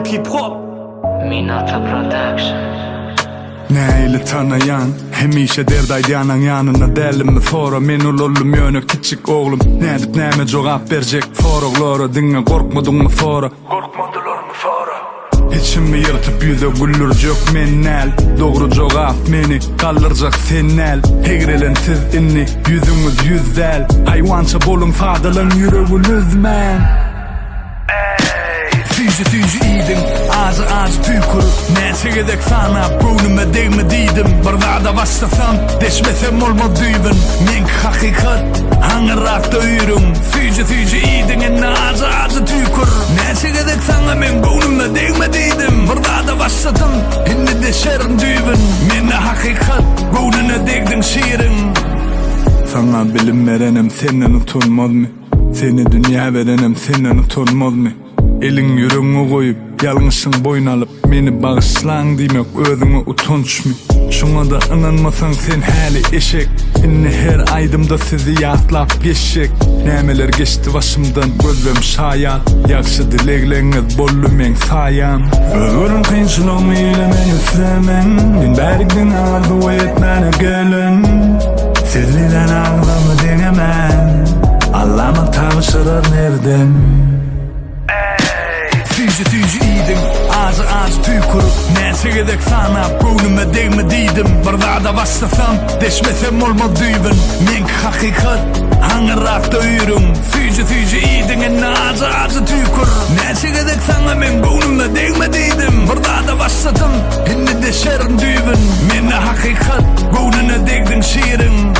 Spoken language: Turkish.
Rap hip hop Minata Production. Neyle tanayan hemişe derdi anan yanına derlim mi fora men oğlum yönü küçük oğlum ne dip neme cevap verecek foroglara dinle korkmadın mı fora korkmadılar mı fora İçimi yırtıp yüze güldürecek menel doğru cevap meni kaldıracak senel hegrelen siz inni yüzümüz yüzel hayvança bolun fadalan yüreğiniz men Füce idin, ağzı tükürü Neyse gedek sana, burnuma değmediydim Bardada başlasam, deşmesem olmadıydım Men hakikat, hangırakta yürüm Füce idin, ağzı tükürü Neyse gedek sana, men burnuma değmediydim Bardada başlasam, inni deşerim düğün Men hakikat, burnuna değdin şiirin Sana bilim verenem, senden utanmaz mı? Seni dünya verenem, senden utanmaz mı? Elin yüreğine koyup yalnızsın boyun alıp beni bağışlan demek özüme utanç mı? Şuna da inanmasan sen hali eşek İnne her aydımda sizi yatlap geçecek Nemeler geçti başımdan gözüm şayat Yakşı dilekleriniz bollu men sayan Özgürüm kıyınçılığımı ile men üstlemen Ben berikten ağzı etmene gelin Sizlilen ağzımı denemem Allah'ıma tanışırlar nereden Füce idin, ağzı tükürü Neyse gedek sana, burnuma değmediydim Bardada başlasam, deşmesem olmadıydım Men hakikat, hangırakta yürüm Füce idin, ağzı tükürü Neyse gedek sana, men burnuma değmediydim Bardada başlasam, inni deşerim düğün Men hakikat, burnuna değdin şiirin